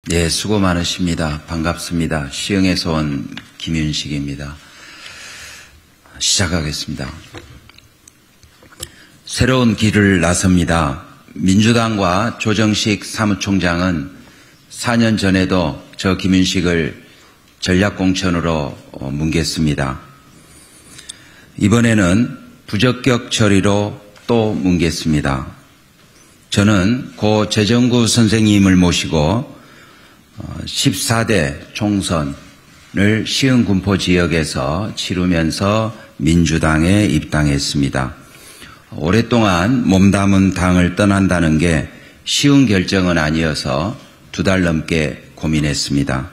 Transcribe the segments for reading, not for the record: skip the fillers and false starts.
네, 수고 많으십니다. 반갑습니다. 시흥에서 온 김윤식입니다. 시작하겠습니다. 새로운 길을 나섭니다. 민주당과 조정식 사무총장은 4년 전에도 저 김윤식을 전략공천으로 뭉갰습니다. 이번에는 부적격 처리로 또 뭉갰습니다. 저는 고 재정구 선생님을 모시고 14대 총선을 시흥 군포 지역에서 치르면서 민주당에 입당했습니다. 오랫동안 몸담은 당을 떠난다는 게 쉬운 결정은 아니어서 2달 넘게 고민했습니다.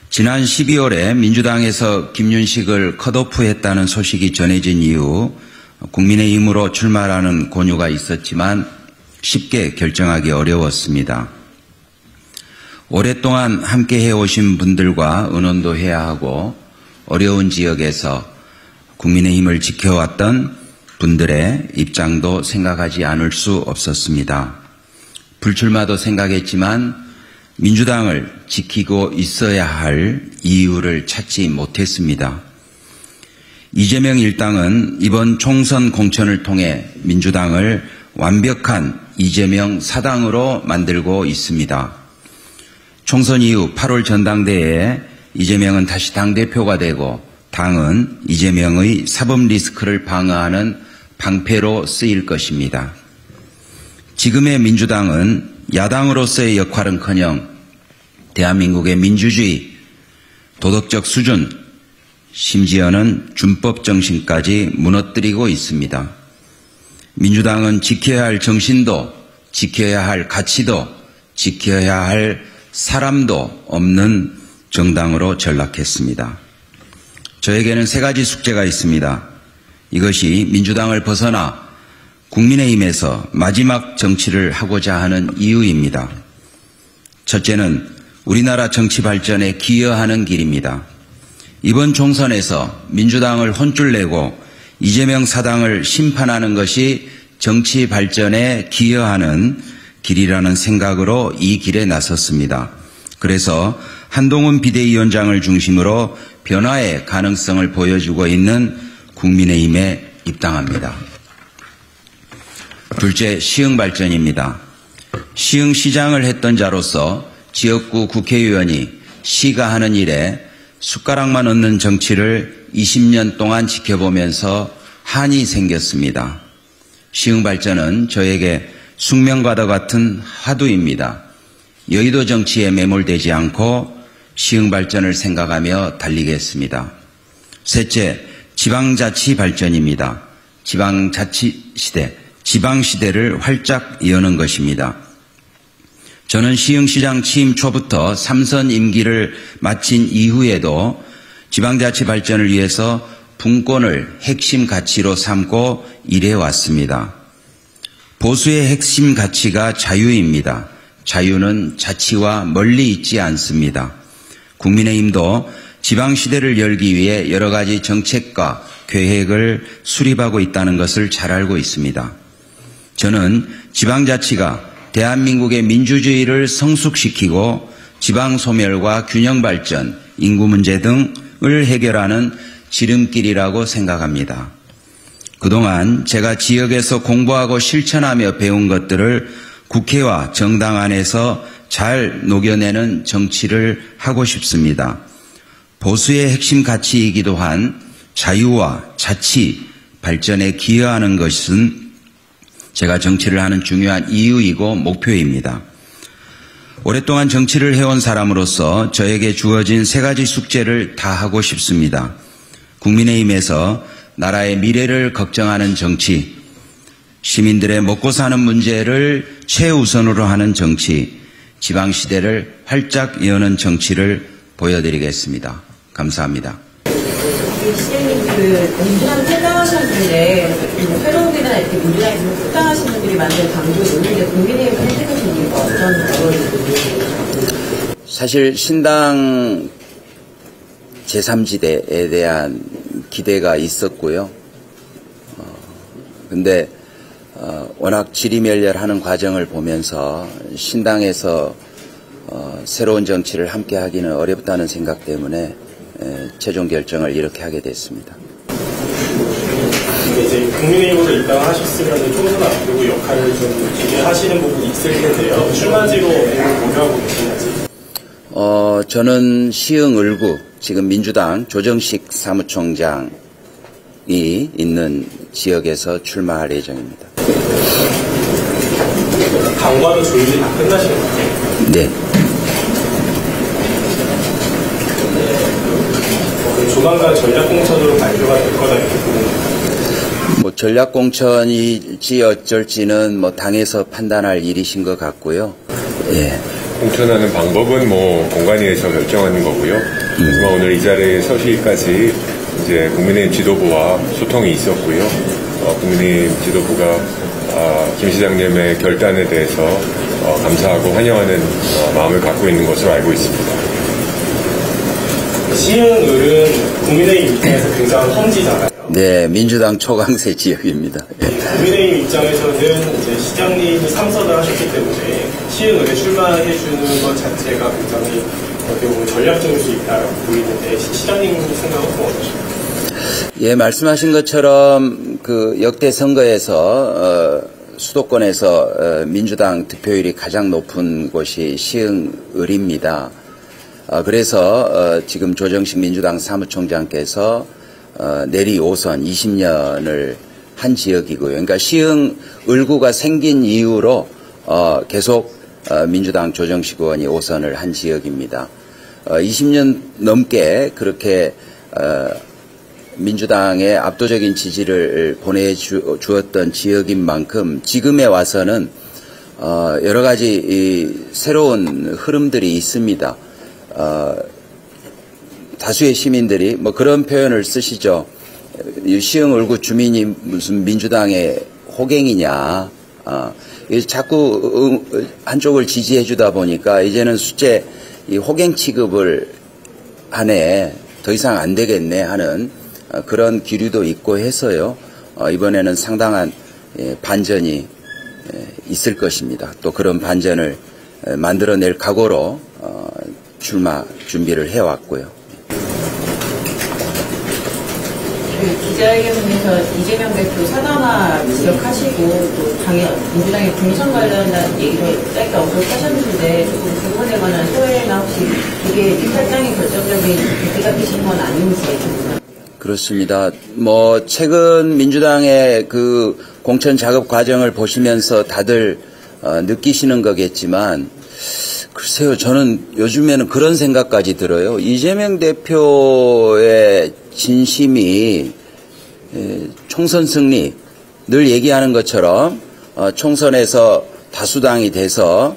지난 12월에 민주당에서 김윤식을 컷오프했다는 소식이 전해진 이후 국민의힘으로 출마하는 권유가 있었지만 쉽게 결정하기 어려웠습니다. 오랫동안 함께 해오신 분들과 의논도 해야 하고 어려운 지역에서 국민의힘을 지켜왔던 분들의 입장도 생각하지 않을 수 없었습니다. 불출마도 생각했지만 민주당을 지키고 있어야 할 이유를 찾지 못했습니다. 이재명 일당은 이번 총선 공천을 통해 민주당을 완벽한 이재명 사당으로 만들고 있습니다. 총선 이후 8월 전당대회에 이재명은 다시 당대표가 되고 당은 이재명의 사법 리스크를 방어하는 방패로 쓰일 것입니다. 지금의 민주당은 야당으로서의 역할은커녕 대한민국의 민주주의, 도덕적 수준, 심지어는 준법 정신까지 무너뜨리고 있습니다. 민주당은 지켜야 할 정신도, 지켜야 할 가치도, 지켜야 할 사람도 없는 정당으로 전락했습니다. 저에게는 3가지 숙제가 있습니다. 이것이 민주당을 벗어나 국민의힘에서 마지막 정치를 하고자 하는 이유입니다. 첫째는 우리나라 정치 발전에 기여하는 길입니다. 이번 총선에서 민주당을 혼쭐 내고 이재명 사당을 심판하는 것이 정치 발전에 기여하는 길이라는 생각으로 이 길에 나섰습니다. 그래서 한동훈 비대위원장을 중심으로 변화의 가능성을 보여주고 있는 국민의힘에 입당합니다. 둘째, 시흥 발전입니다. 시흥시장을 했던 자로서 지역구 국회의원이 시가 하는 일에 숟가락만 얹는 정치를 20년 동안 지켜보면서 한이 생겼습니다. 시흥 발전은 저에게 숙명과도 같은 화두입니다. 여의도 정치에 매몰되지 않고 시흥 발전을 생각하며 달리겠습니다. 셋째, 지방자치 발전입니다. 지방자치 시대, 지방시대를 활짝 여는 것입니다. 저는 시흥시장 취임 초부터 3선 임기를 마친 이후에도 지방자치 발전을 위해서 분권을 핵심 가치로 삼고 일해왔습니다. 보수의 핵심 가치가 자유입니다. 자유는 자치와 멀리 있지 않습니다. 국민의힘도 지방시대를 열기 위해 여러 가지 정책과 계획을 수립하고 있다는 것을 잘 알고 있습니다. 저는 지방자치가 대한민국의 민주주의를 성숙시키고 지방소멸과 균형발전, 인구 문제 등을 해결하는 지름길이라고 생각합니다. 그동안 제가 지역에서 공부하고 실천하며 배운 것들을 국회와 정당 안에서 잘 녹여내는 정치를 하고 싶습니다. 보수의 핵심 가치이기도 한 자유와 자치, 발전에 기여하는 것은 제가 정치를 하는 중요한 이유이고 목표입니다. 오랫동안 정치를 해온 사람으로서 저에게 주어진 3가지 숙제를 다 하고 싶습니다. 국민의힘에서 나라의 미래를 걱정하는 정치, 시민들의 먹고 사는 문제를 최우선으로 하는 정치, 지방시대를 활짝 여는 정치를 보여드리겠습니다. 감사합니다. 시장님, 민주당 퇴장하셨는데, 새로운데나 이렇게 민주당에서 퇴장하신 분들이 만든 당도 있는데, 국민의힘 해주신 이유가 어떤 거인지. 사실 신당 제3지대에 대한 기대가 있었고요. 근데 워낙 지리멸렬하는 과정을 보면서 신당에서 새로운 정치를 함께 하기는 어렵다는 생각 때문에 최종 결정을 이렇게 하게 됐습니다. 이제 국민의힘으로 입당하셨으면 총선 앞두고 역할을 좀 기대하시는 부분이 있을 텐데요. 출마지로 고려하고 계시는지? 저는 시흥 을구 지금 민주당 조정식 사무총장이 있는 지역에서 출마할 예정입니다. 당과도 조율이 다 끝나신 것 같아요? 네. 조만간 전략공천으로 발표가 될 거다 이렇게 보는 전략공천일지 어쩔지는 당에서 판단할 일이신 것 같고요. 예. 공천하는 방법은 공관위에서 결정하는 거고요. 하지만 오늘 이 자리에 서시기까지 이제 국민의힘 지도부와 소통이 있었고요. 국민의힘 지도부가 김 시장님의 결단에 대해서 감사하고 환영하는 마음을 갖고 있는 것으로 알고 있습니다. 시흥을은 국민의힘 입장에서 굉장한 험지잖아요. 네, 민주당 초강세 지역입니다. 예. 국민의힘 입장에서는 이제 시장님이 3선을 하셨기 때문에 시흥을에 출마해주는 것 자체가 굉장히 어떻게 보면 전략적일 수 있다고 보이는데 시장님 생각은 어떠십니까? 예, 말씀하신 것처럼 그 역대 선거에서 수도권에서 민주당 득표율이 가장 높은 곳이 시흥을입니다. 그래서 지금 조정식 민주당 사무총장께서 내리 5선 20년을 한 지역이고요. 그러니까 시흥 을구가 생긴 이후로 계속 민주당 조정식 의원이 5선을 한 지역입니다. 20년 넘게 그렇게 민주당의 압도적인 지지를 보내주었던 지역인 만큼 지금에 와서는 여러 가지 새로운 흐름들이 있습니다. 다수의 시민들이 그런 표현을 쓰시죠. 시흥 을구 주민이 무슨 민주당의 호갱이냐. 자꾸 한쪽을 지지해 주다 보니까 이제는 수재 이 호갱 취급을 하네. 더 이상 안 되겠네 하는 그런 기류도 있고 해서요. 이번에는 상당한 반전이 있을 것입니다. 또 그런 반전을 만들어낼 각오로 출마 준비를 해왔고요. 기자회견에서 이재명 대표 사당화 지적하시고 또 민주당의 공천 관련한 얘기를 짧게 언급하셨는데 조금 그 부분에 관한 소회나 혹시 이게 탈당이 결정적인 계기가 되신 건 아닌지 궁금합니다. 그렇습니다. 최근 민주당의 그 공천 작업 과정을 보시면서 다들 느끼시는 거겠지만 글쎄요, 저는 요즘에는 그런 생각까지 들어요. 이재명 대표의 진심이 총선 승리, 늘 얘기하는 것처럼 총선에서 다수당이 돼서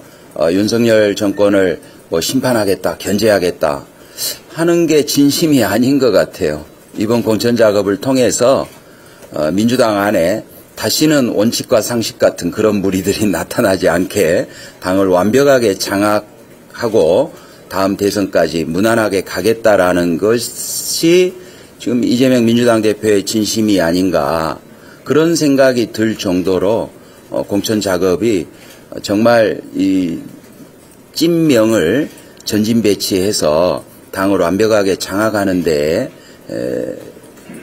윤석열 정권을 심판하겠다, 견제하겠다 하는 게 진심이 아닌 것 같아요. 이번 공천 작업을 통해서 민주당 안에 다시는 원칙과 상식 같은 그런 무리들이 나타나지 않게 당을 완벽하게 장악하고 다음 대선까지 무난하게 가겠다라는 것이 지금 이재명 민주당 대표의 진심이 아닌가 그런 생각이 들 정도로 공천 작업이 정말 이 찐명을 전진 배치해서 당을 완벽하게 장악하는 데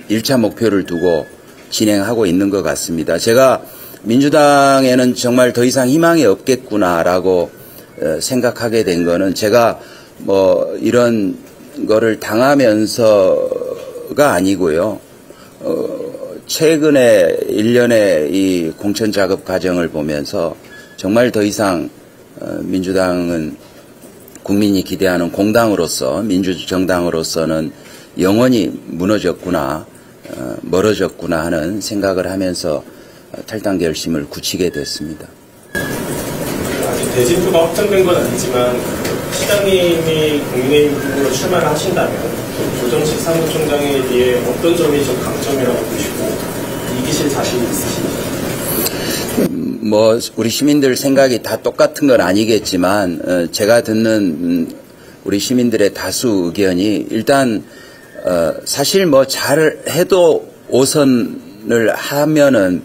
1차 목표를 두고 진행하고 있는 것 같습니다. 제가 민주당에는 정말 더 이상 희망이 없겠구나라고 생각하게 된 거는 제가 이런 거를 당하면서가 아니고요. 최근에 1년의 이 공천 작업 과정을 보면서 정말 더 이상 민주당은 국민이 기대하는 공당으로서 민주정당으로서는 영원히 무너졌구나, 멀어졌구나 하는 생각을 하면서 탈당 결심을 굳히게 됐습니다. 아직 대진표가 확정된 건 아니지만 시장님이 국민의힘으로 출마를 하신다면 조정식 사무총장에 비해 어떤 점이 좀 강점이라고 보시고 이기실 자신이 있으신지? 우리 시민들 생각이 다 똑같은 건 아니겠지만 제가 듣는 우리 시민들의 다수 의견이 일단 사실 잘해도 5선을 하면은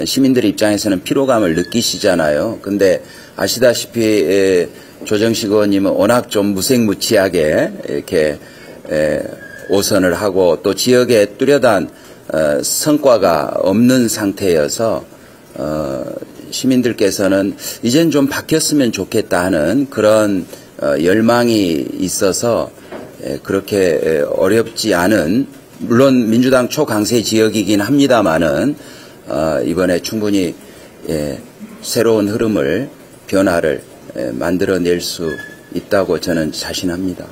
시민들 입장에서는 피로감을 느끼시잖아요. 근데 아시다시피 조정식 의원님은 워낙 좀 무색무취하게 이렇게 오선을 하고 또 지역에 뚜렷한 성과가 없는 상태여서 시민들께서는 이젠 좀 바뀌었으면 좋겠다 하는 그런 열망이 있어서 그렇게 어렵지 않은, 물론 민주당 초강세 지역이긴 합니다만은 이번에 충분히 새로운 흐름을, 변화를 만들어낼 수 있다고 저는 자신합니다.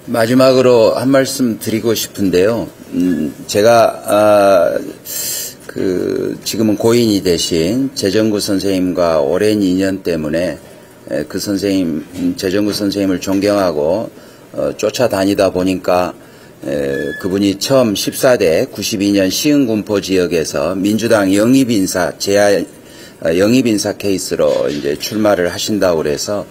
마지막으로 한 말씀 드리고 싶은데요. 제가 지금은 고인이 되신 재정구 선생님과 오랜 인연 때문에 그 선생님, 재정구 선생님을 존경하고 쫓아다니다 보니까 그분이 처음 14대 92년 시흥군포 지역에서 민주당 영입인사, 영입인사 케이스로 이제 출마를 하신다고 그래서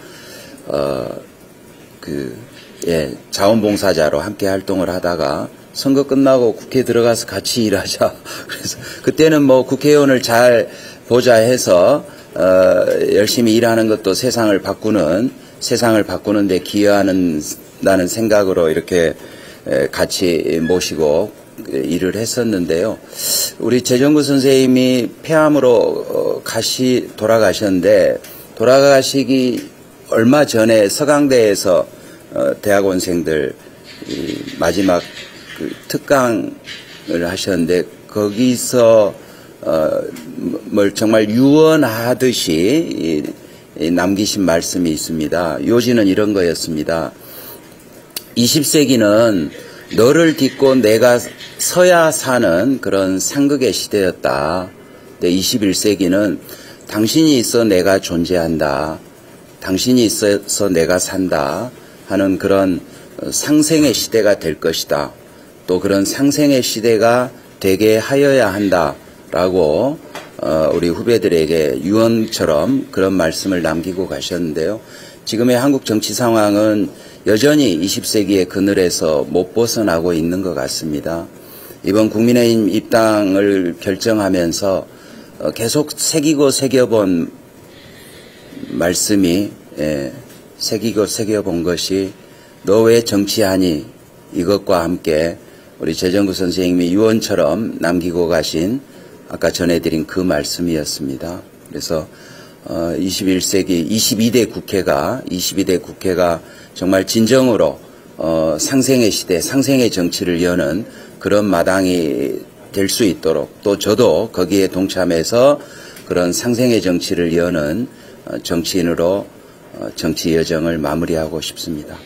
자원봉사자로 함께 활동을 하다가 선거 끝나고 국회 들어가서 같이 일하자. 그래서 그때는 뭐 국회의원을 잘 보자 해서 열심히 일하는 것도 세상을 바꾸는 데 기여한다는 생각으로 이렇게 같이 모시고 일을 했었는데요. 우리 재정구 선생님이 폐암으로 돌아가셨는데, 돌아가시기 얼마 전에 서강대에서 대학원생들 마지막 특강을 하셨는데, 거기서 뭘 정말 유언하듯이 남기신 말씀이 있습니다. 요지는 이런 거였습니다. 20세기는 너를 딛고 내가 서야 사는 그런 상극의 시대였다. 근데 21세기는 당신이 있어 내가 존재한다. 당신이 있어서 내가 산다 하는 그런 상생의 시대가 될 것이다. 또 그런 상생의 시대가 되게 하여야 한다라고 우리 후배들에게 유언처럼 그런 말씀을 남기고 가셨는데요. 지금의 한국 정치 상황은 여전히 20세기의 그늘에서 못 벗어나고 있는 것 같습니다. 이번 국민의힘 입당을 결정하면서 계속 새겨본 말씀이, 새겨본 것이 너 왜 정치하니? 이것과 함께 우리 재정구 선생님이 유언처럼 남기고 가신 아까 전해드린 그 말씀이었습니다. 그래서 21세기 22대 국회가 정말 진정으로 상생의 시대, 상생의 정치를 여는 그런 마당이 될 수 있도록, 또 저도 거기에 동참해서 그런 상생의 정치를 여는 정치인으로 정치 여정을 마무리하고 싶습니다.